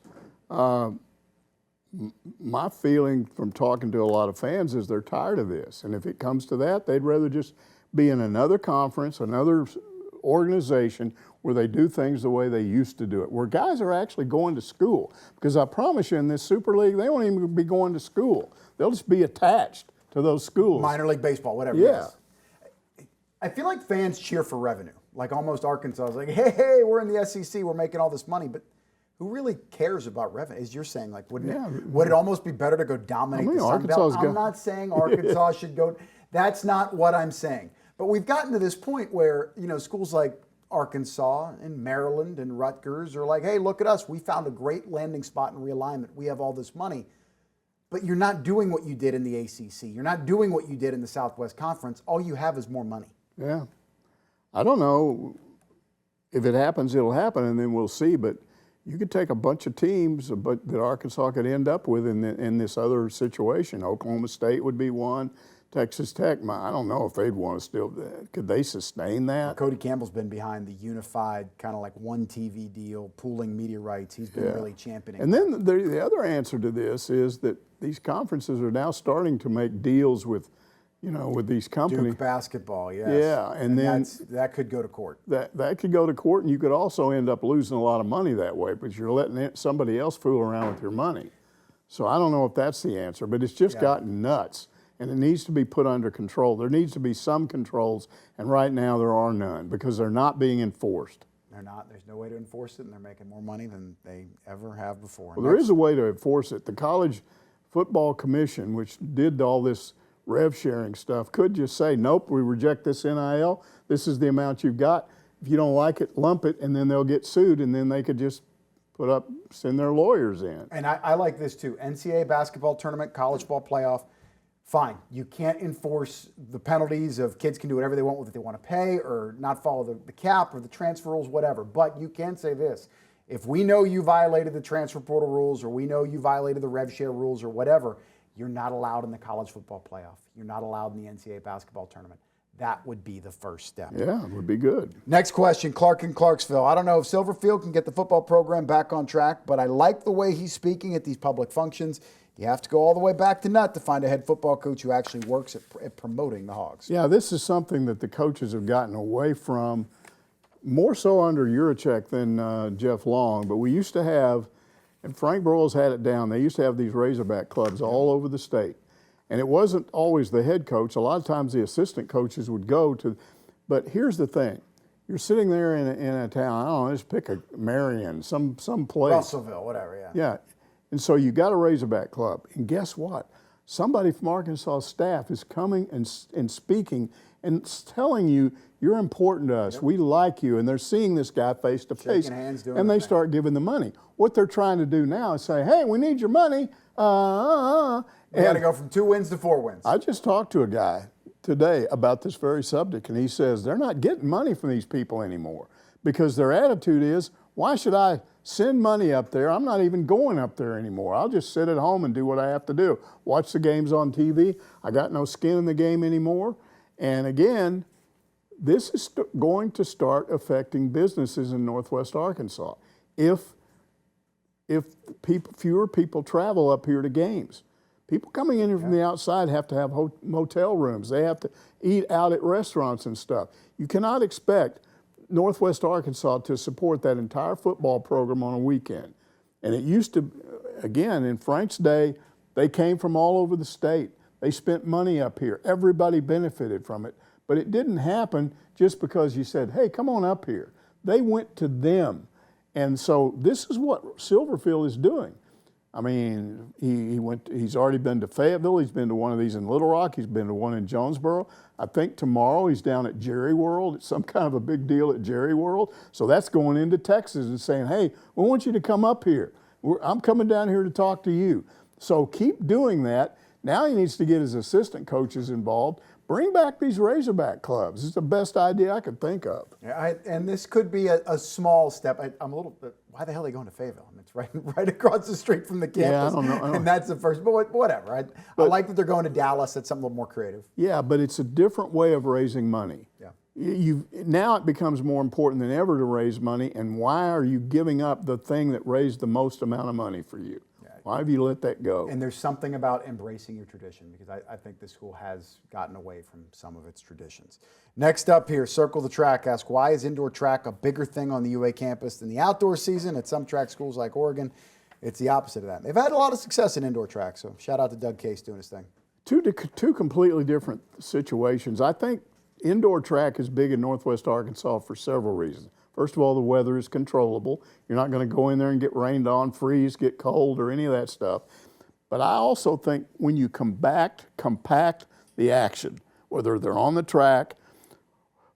My feeling from talking to a lot of fans is they're tired of this. And if it comes to that, they'd rather just be in another conference, another organization where they do things the way they used to do it, where guys are actually going to school. Because I promise you, in this Super League, they won't even be going to school. They'll just be attached to those schools. Minor league baseball, whatever Yeah. it is. I feel like fans cheer for revenue. Like almost Arkansas is like, hey, we're in the SEC, we're making all this money. But who really cares about revenue? As you're saying, like, would it almost be better to go dominate the Sun Belt? I'm not saying Arkansas should go. That's not what I'm saying. But we've gotten to this point where, schools like Arkansas and Maryland and Rutgers are like, hey, look at us. We found a great landing spot in realignment. We have all this money. But you're not doing what you did in the ACC. You're not doing what you did in the Southwest Conference. All you have is more money. Yeah. I don't know. If it happens, it'll happen, and then we'll see. But you could take a bunch of teams that Arkansas could end up with in this other situation. Oklahoma State would be one. Texas Tech, I don't know if they'd want to still. Could they sustain that? Cody Campbell's been behind the unified kind of like one TV deal, pooling media rights. He's been really championing. And then the other answer to this is that these conferences are now starting to make deals with these companies. Duke basketball, yes. Yeah, and then that could go to court. That could go to court, and you could also end up losing a lot of money that way because you're letting somebody else fool around with your money. So I don't know if that's the answer, but it's just gotten nuts, and it needs to be put under control. There needs to be some controls, and right now there are none because they're not being enforced. They're not. There's no way to enforce it, and they're making more money than they ever have before. Well, there is a way to enforce it. The College Football Commission, which did all this rev sharing stuff, could just say, nope, we reject this NIL. This is the amount you've got. If you don't like it, lump it, and then they'll get sued, and then they could just send their lawyers in. And I like this too. NCAA basketball tournament, college football playoff, fine. You can't enforce the penalties of kids can do whatever they want with what they want to pay or not follow the cap or the transfer rules, whatever. But you can say this. If we know you violated the transfer portal rules or we know you violated the rev share rules or whatever, you're not allowed in the college football playoff. You're not allowed in the NCAA basketball tournament. That would be the first step. Yeah, it would be good. Next question, Clark in Clarksville. I don't know if Silverfield can get the football program back on track, but I like the way he's speaking at these public functions. You have to go all the way back to Nutt to find a head football coach who actually works at promoting the Hogs. Yeah, this is something that the coaches have gotten away from, more so under Yurachek than Jeff Long. But we used to have, and Frank Broyles had it down, they used to have these Razorback clubs all over the state. And it wasn't always the head coach. A lot of times the assistant coaches would go to, but here's the thing. You're sitting there in a town, I don't know, just pick a Marion, some place. Russellville, whatever, yeah. Yeah. And so you got a Razorback club. And guess what? Somebody from Arkansas staff is coming and speaking and telling you, you're important to us. Yep. We like you. And they're seeing this guy face to face. Shaking hands, doing and they start giving the money. What they're trying to do now is say, hey, we need your money. We got to go from 2 wins to 4 wins. I just talked to a guy today about this very subject, and he says they're not getting money from these people anymore because their attitude is, why should I send money up there? I'm not even going up there anymore. I'll just sit at home and do what I have to do. Watch the games on TV. I got no skin in the game anymore. And again, this is going to start affecting businesses in Northwest Arkansas if fewer people travel up here to games. People coming in here from the outside have to have motel rooms. They have to eat out at restaurants and stuff. You cannot expect Northwest Arkansas to support that entire football program on a weekend. And it used to, again, in Frank's day, they came from all over the state. They spent money up here. Everybody benefited from it. But it didn't happen just because you said, hey, come on up here. They went to them. And so this is what Silverfield is doing. I mean, he's already been to Fayetteville. He's been to one of these in Little Rock. He's been to one in Jonesboro. I think tomorrow he's down at Jerry World. It's some kind of a big deal at Jerry World. So that's going into Texas and saying, hey, we want you to come up here. I'm coming down here to talk to you. So keep doing that. Now he needs to get his assistant coaches involved. Bring back these Razorback clubs. It's the best idea I could think of. Yeah, and this could be a small step. I'm a little bit, why the hell are they going to Fayetteville? I mean, it's right across the street from the campus. Yeah, I don't know. And that's the first, but whatever. I like that they're going to Dallas. That's something a little more creative. Yeah, but it's a different way of raising money. Yeah. Now it becomes more important than ever to raise money, and why are you giving up the thing that raised the most amount of money for you? Why have you let that go? And there's something about embracing your tradition, because I think the school has gotten away from some of its traditions. Next up here, Circle the Track asks, why is indoor track a bigger thing on the UA campus than the outdoor season? At some track schools like Oregon, it's the opposite of that. They've had a lot of success in indoor track, so shout out to Doug Case doing his thing. Two completely different situations. I think indoor track is big in Northwest Arkansas for several reasons. First of all, the weather is controllable. You're not going to go in there and get rained on, freeze, get cold, or any of that stuff. But I also think when you compact the action, whether they're on the track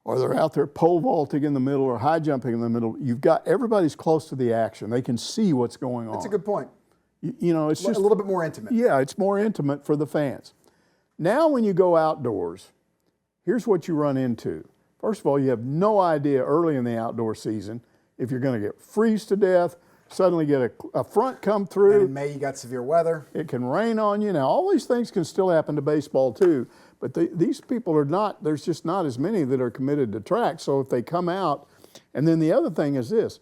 or they're out there pole vaulting in the middle or high jumping in the middle, you've got everybody's close to the action. They can see what's going on. That's a good point. You know, it's just a little bit more intimate. Yeah, it's more intimate for the fans. Now when you go outdoors, here's what you run into. First of all, you have no idea early in the outdoor season if you're going to get freeze to death, suddenly get a front come through. And in May, you got severe weather. It can rain on you. Now, all these things can still happen to baseball too, but these people are not, there's just not as many that are committed to track. So if they come out, and then the other thing is this,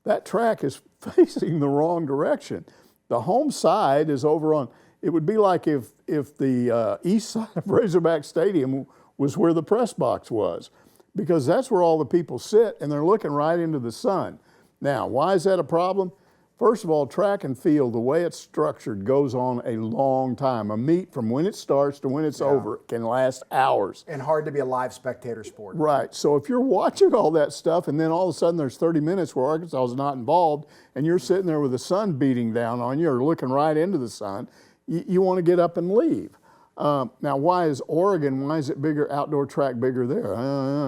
that track is facing the wrong direction. The home side is over on, it would be like if the east side of Razorback Stadium was where the press box was, because that's where all the people sit and they're looking right into the sun. Now, why is that a problem? First of all, track and field, the way it's structured, goes on a long time. A meet from when it starts to when it's over can last hours. And hard to be a live spectator sport. Right. So if you're watching all that stuff and then all of a sudden there's 30 minutes where Arkansas is not involved and you're sitting there with the sun beating down on you or looking right into the sun, you want to get up and leave. Now, why is it bigger, outdoor track bigger there?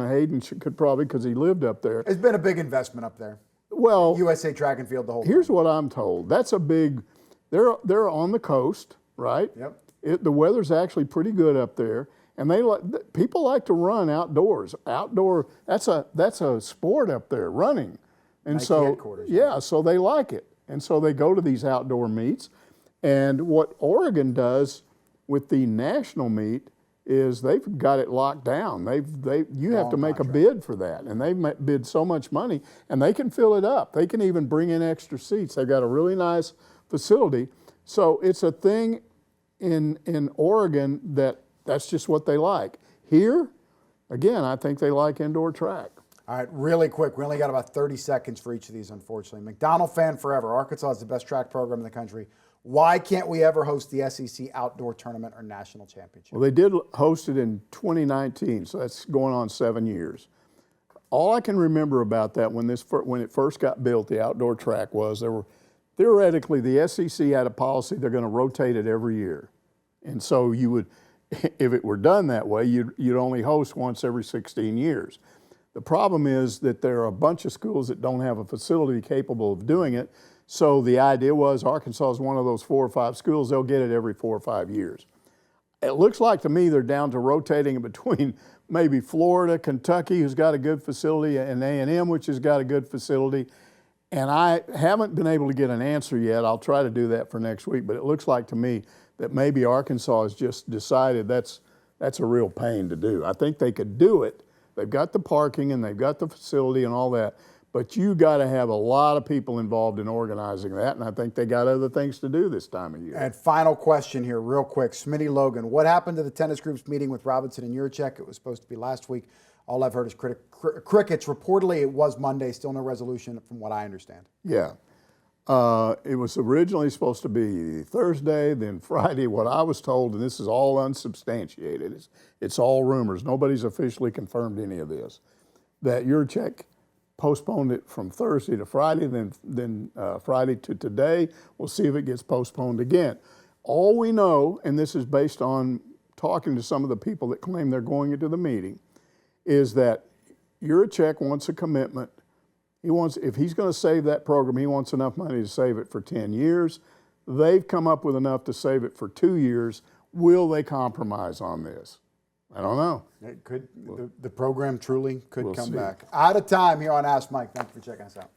Hayden could probably, because he lived up there. It's been a big investment up there. Well, USA Track and Field, the whole here's time. what I'm told. That's a big, they're on the coast, right? Yep. The weather's actually pretty good up there, and people like to run outdoors. Outdoor, that's a sport up there, running. And Nike so, headquarters, yeah, so they like it. And so they go to these outdoor meets. And what Oregon does with the national meet is they've got it locked down. You have to make a bid for that, and they bid so much money, and they can fill it up. They can even bring in extra seats. They've got a really nice facility. So it's a thing in Oregon that's just what they like. Here, again, I think they like indoor track. All right, really quick. We only got about 30 seconds for each of these, unfortunately. McDonald fan forever. Arkansas is the best track program in the country. Why can't we ever host the SEC outdoor tournament or national championship? Well, they did host it in 2019, so that's going on 7 years. All I can remember about that when it first got built, the outdoor track was theoretically the SEC had a policy they're going to rotate it every year, and so you would, if it were done that way, you'd only host once every 16 years. The problem is that there are a bunch of schools that don't have a facility capable of doing it. So the idea was Arkansas is one of those 4 or 5 schools. They'll get it every 4 or 5 years. It looks like to me they're down to rotating it between maybe Florida, Kentucky, who's got a good facility, and A&M, which has got a good facility. And I haven't been able to get an answer yet. I'll try to do that for next week. But it looks like to me that maybe Arkansas has just decided that's a real pain to do. I think they could do it. They've got the parking and they've got the facility and all that. But you got to have a lot of people involved in organizing that, and I think they got other things to do this time of year. And final question here, real quick. Smitty Logan, what happened to the tennis group's meeting with Robinson and Yurchek? It was supposed to be last week. All I've heard is crickets. Reportedly, it was Monday. Still no resolution from what I understand. Yeah. It was originally supposed to be Thursday, then Friday. What I was told, and this is all unsubstantiated, it's all rumors. Nobody's officially confirmed any of this, that your check postponed it from Thursday to Friday, then Friday to today. We'll see if it gets postponed again. All we know, and this is based on talking to some of the people that claim they're going into the meeting, is that your check wants a commitment. If he's going to save that program, he wants enough money to save it for 10 years. They've come up with enough to save it for 2 years. Will they compromise on this? I don't know. It could. The program truly could come see. back. Out of time here on Ask Mike. Thank you for checking us out.